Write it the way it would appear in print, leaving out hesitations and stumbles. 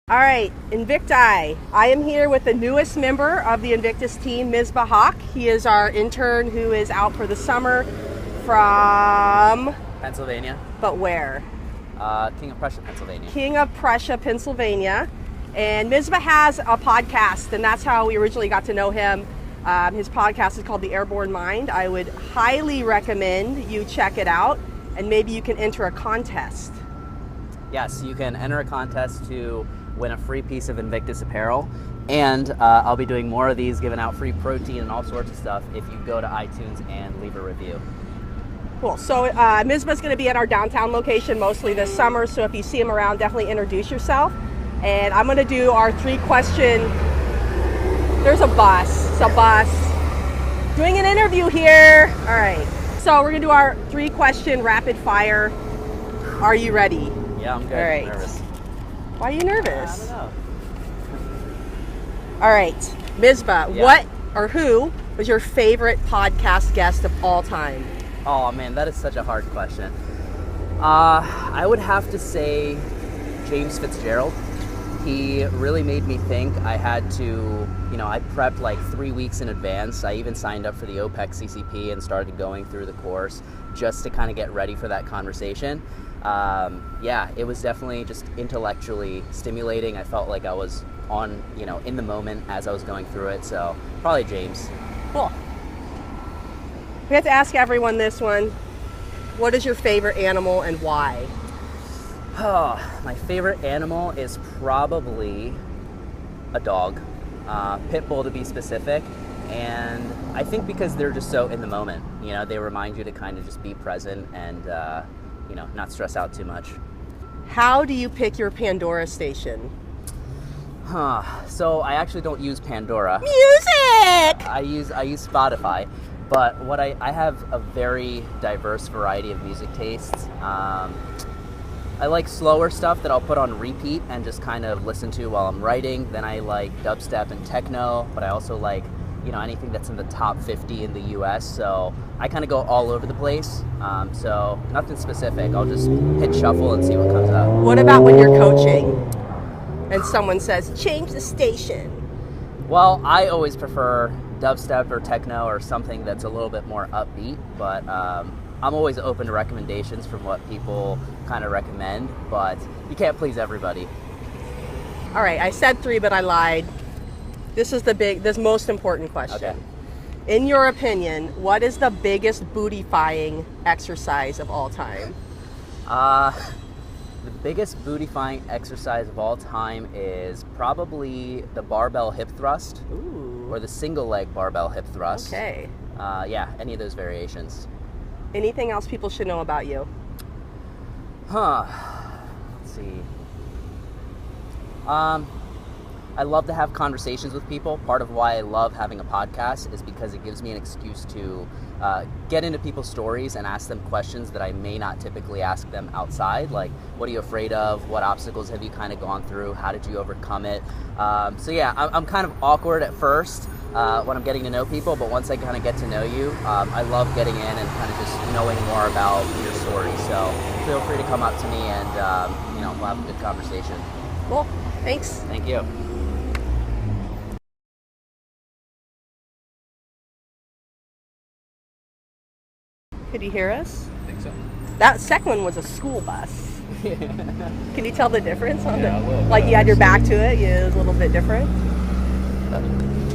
All right, Invicti. I am here with the newest member of the Invictus team, Misbah Haque. He is our intern who is out for the summer from... Pennsylvania. But where? King of Prussia, Pennsylvania. King of Prussia, Pennsylvania. And Misbah has a podcast, and that's how we originally got to know him. His podcast is called the Airborne Mind. I would highly recommend you check it out, and maybe you can enter a contest. Yes, you can enter a contest to win a free piece of Invictus apparel, and I'll be doing more of these, giving out free protein and all sorts of stuff if you go to iTunes and leave a review. Cool. So Misbah's going to be at our downtown location mostly this summer, so if you see him around, definitely introduce yourself. And I'm going to do our 3-question... There's a bus. It's a bus. Doing an interview here. All right. So we're going to do our 3-question rapid fire. Are you ready? Yeah, I'm good. All right. I'm nervous. Why are you nervous? I don't know. All right. Misbah, Yeah. what or who was your favorite podcast guest of all time? Oh man, that is such a hard question. I would have to say James Fitzgerald. He really made me think. I had to, I prepped like 3 weeks in advance. I even signed up for the OPEC CCP and started going through the course just to kind of get ready for that conversation. Yeah, it was definitely just intellectually stimulating. I felt like I was on, in the moment as I was going through it. So probably James. Cool. We have to ask everyone this one. What is your favorite animal and why? Oh, my favorite animal is probably a dog, pit bull to be specific, and I think because they're just so in the moment, they remind you to kind of just be present and, not stress out too much. How do you pick your Pandora station? So I actually don't use Pandora. Music! I use Spotify, but I have a very diverse variety of music tastes. I like slower stuff that I'll put on repeat and just kind of listen to while I'm writing. Then I like dubstep and techno, but I also like, anything that's in the top 50 in the US. So I kind of go all over the place. So nothing specific. I'll just hit shuffle and see what comes up. What about when you're coaching and someone says, change the station? Well, I always prefer dubstep or techno or something that's a little bit more upbeat, but I'm always open to recommendations from what people kind of recommend, but you can't please everybody. All right, I said 3, but I lied. This is this most important question. Okay. In your opinion, what is the biggest bootyfying exercise of all time? The biggest bootyfying exercise of all time is probably the barbell hip thrust. Ooh. Or the single leg barbell hip thrust. Okay. Yeah, any of those variations. Anything else people should know about you? Let's see. I love to have conversations with people. Part of why I love having a podcast is because it gives me an excuse to get into people's stories and ask them questions that I may not typically ask them outside. Like, what are you afraid of? What obstacles have you kind of gone through? How did you overcome it? So yeah, I'm kind of awkward at first when I'm getting to know people, but once I kind of get to know you, I love getting in and kind of just knowing more about your story. So feel free to come up to me and we'll have a good conversation. Cool. Thanks. Thank you. Could you hear us? I think so. That second one was a school bus. Can you tell the difference on Yeah, a little Like bit. you had your back to it, it was a little bit different.